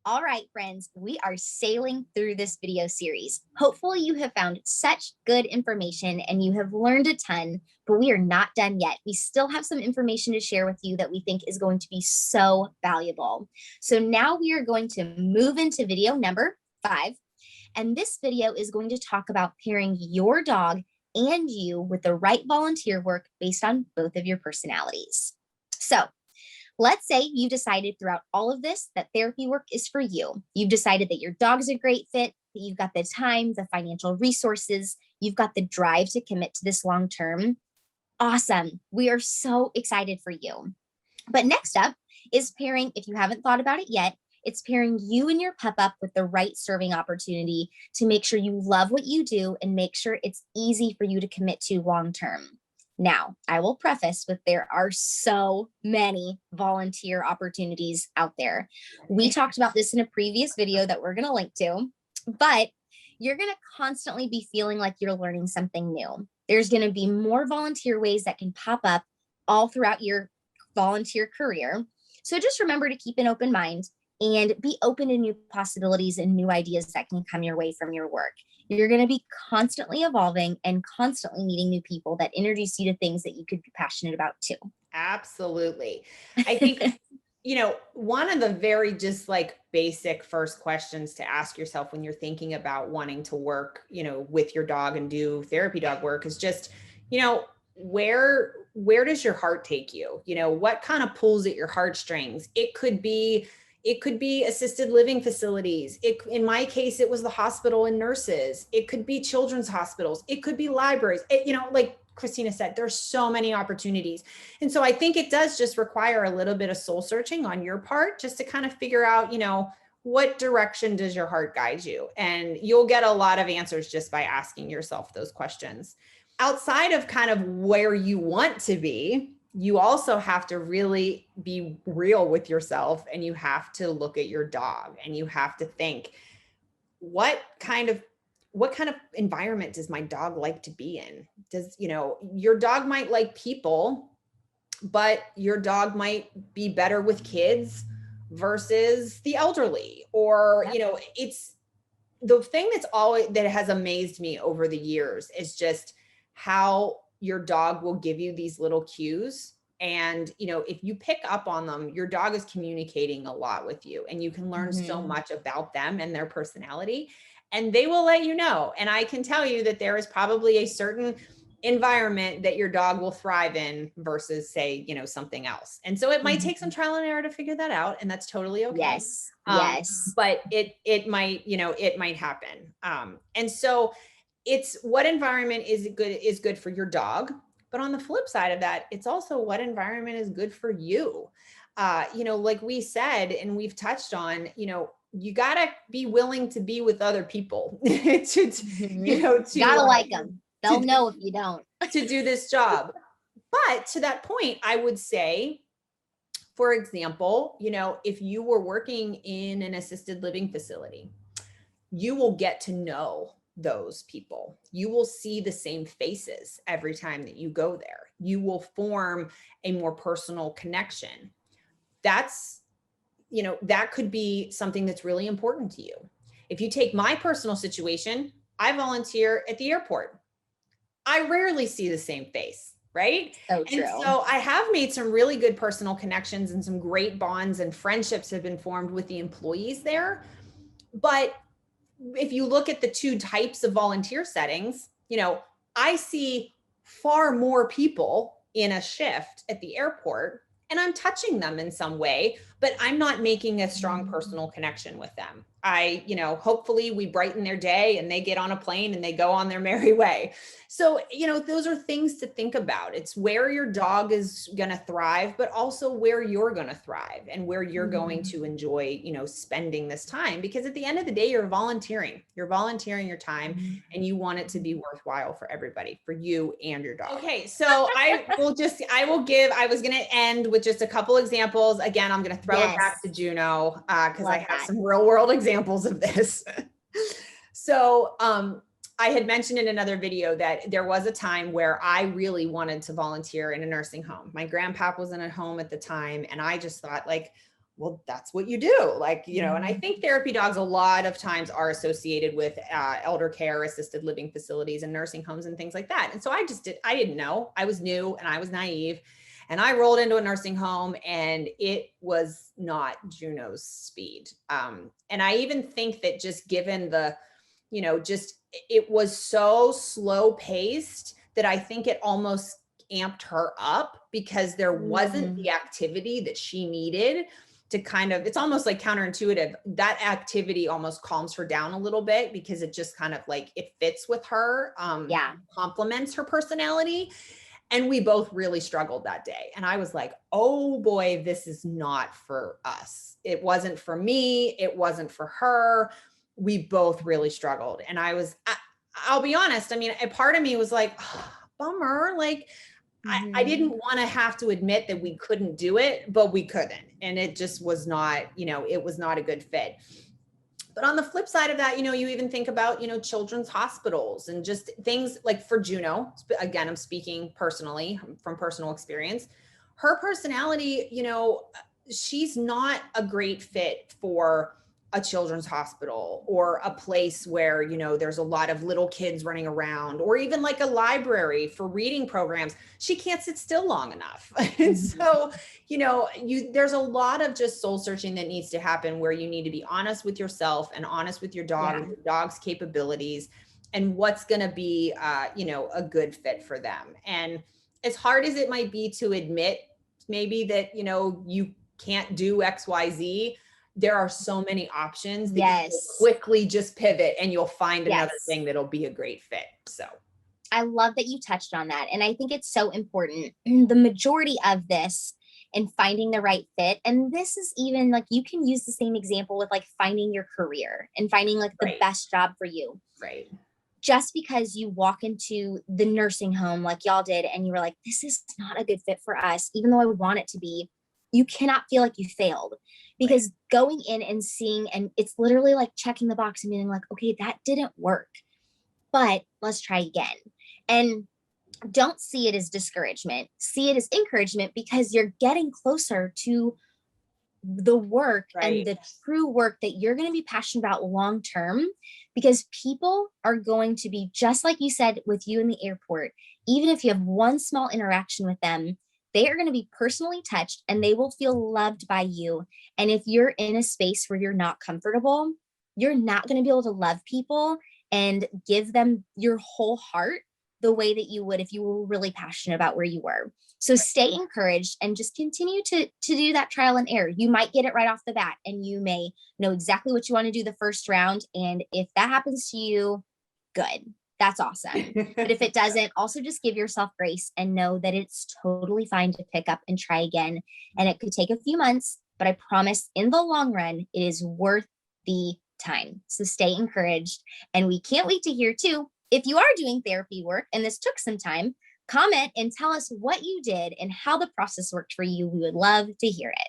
All right, friends, we are sailing through this video series. Hopefully, you have found such good information and you have learned a ton, but we are not done yet. We still have some information to share with you that we think is going to be so valuable. So now we are going to move into video number 5. And this video is going to talk about pairing your dog and you with the right volunteer work based on both of your personalities. So, let's say you've decided throughout all of this that therapy work is for you. You've decided that your dog's a great fit, that you've got the time, the financial resources, you've got the drive to commit to this long term. Awesome. We are so excited for you. But next up is pairing, if you haven't thought about it yet, it's pairing you and your pup up with the right serving opportunity to make sure you love what you do and make sure it's easy for you to commit to long term. Now, I will preface with there are so many volunteer opportunities out there. We talked about this in a previous video that we're going to link to, but you're going to constantly be feeling like you're learning something new. There's going to be more volunteer ways that can pop up all throughout your volunteer career. So just remember to keep an open mind and be open to new possibilities and new ideas that can come your way from your work. You're going to be constantly evolving and constantly meeting new people that introduce you to things that you could be passionate about too. Absolutely. I think, one of the very just like basic first questions to ask yourself when you're thinking about wanting to work, with your dog and do therapy dog work is just, where does your heart take you? What kind of pulls at your heartstrings? It could be assisted living facilities. In my case, it was the hospital and nurses. It could be children's hospitals. It could be libraries. Like Christina said, there's so many opportunities. And so I think it does just require a little bit of soul searching on your part, just to kind of figure out, what direction does your heart guide you? And you'll get a lot of answers just by asking yourself those questions. Outside of kind of where you want to be, you also have to really be real with yourself, and you have to look at your dog and you have to think, what kind of environment does my dog like to be in? Does, your dog might like people, but your dog might be better with kids versus the elderly, or, it's the thing that has amazed me over the years is just how your dog will give you these little cues. And, if you pick up on them, your dog is communicating a lot with you, and you can learn so much about them and their personality, and they will let you know. And I can tell you that there is probably a certain environment that your dog will thrive in versus, say, something else. And so it might take some trial and error to figure that out. And that's totally okay. Yes. Yes. But it might, it might happen. And so it's what environment is good for your dog. But on the flip side of that, it's also what environment is good for you. Like we said, and we've touched on, you gotta be willing to be with other people gotta like them. They'll know if you don't. To do this job. But to that point, I would say, for example, if you were working in an assisted living facility, you will get to know those people. You will see the same faces every time that you go there. You will form a more personal connection. That's, that could be something that's really important to you. If you take my personal situation, I volunteer at the airport. I rarely see the same face, right? So true. And so I have made some really good personal connections, and some great bonds and friendships have been formed with the employees there. But if you look at the two types of volunteer settings, I see far more people in a shift at the airport, and I'm touching them in some way, but I'm not making a strong personal connection with them. Hopefully we brighten their day and they get on a plane and they go on their merry way. So, those are things to think about. It's where your dog is going to thrive, but also where you're going to thrive and where you're going to enjoy, spending this time. Because at the end of the day, you're volunteering your time, and you want it to be worthwhile for everybody, for you and your dog. Okay. So I was going to end with just a couple examples. Again, I'm going to throw it back to Juno, because I have some real world examples of this. So, I had mentioned in another video that there was a time where I really wanted to volunteer in a nursing home. My grandpap was in a home at the time, and I just thought, like, well, that's what you do. Like, and I think therapy dogs a lot of times are associated with elder care, assisted living facilities and nursing homes and things like that. And so I didn't know. I was new and I was naive. And I rolled into a nursing home and it was not Juno's speed. And I even think that just given the, it was so slow paced that I think it almost amped her up because there wasn't the activity that she needed to kind of, it's almost like counterintuitive. That activity almost calms her down a little bit because it just kind of like, it fits with her, complements her personality. And we both really struggled that day. And I was like, oh boy, this is not for us. It wasn't for me. It wasn't for her. We both really struggled. And I'll be honest. I mean, a part of me was like, oh, bummer. Like, I didn't want to have to admit that we couldn't do it, but we couldn't. And it just was not, it was not a good fit. But on the flip side of that, you even think about, children's hospitals and just things like for Juno, again, I'm speaking personally from personal experience, her personality, she's not a great fit for a children's hospital or a place where, there's a lot of little kids running around, or even like a library for reading programs. She can't sit still long enough. And so, there's a lot of just soul searching that needs to happen where you need to be honest with yourself and honest with your dog and your dog's capabilities and what's going to be, a good fit for them. And as hard as it might be to admit maybe that, you can't do X, Y, Z, there are so many options that you quickly just pivot and you'll find another thing that'll be a great fit. So I love that you touched on that. And I think it's so important. The majority of this and finding the right fit. And this is even like, you can use the same example with like finding your career and finding like the best job for you. Right. Just because you walk into the nursing home like y'all did and you were like, this is not a good fit for us, even though I want it to be, you cannot feel like you failed, because going in and seeing, and it's literally like checking the box and being like, okay, that didn't work, but let's try again. And don't see it as discouragement, see it as encouragement, because you're getting closer to the work and the true work that you're going to be passionate about long term, because people are going to be just like you said with you in the airport. Even if you have one small interaction with them, they are going to be personally touched and they will feel loved by you. And if you're in a space where you're not comfortable, you're not going to be able to love people and give them your whole heart the way that you would if you were really passionate about where you were. So stay encouraged and just continue to do that trial and error. You might get it right off the bat and you may know exactly what you want to do the first round. And if that happens to you, good. That's awesome. But if it doesn't, also just give yourself grace and know that it's totally fine to pick up and try again. And it could take a few months, but I promise in the long run, it is worth the time. So stay encouraged. And we can't wait to hear too, if you are doing therapy work and this took some time, comment and tell us what you did and how the process worked for you. We would love to hear it.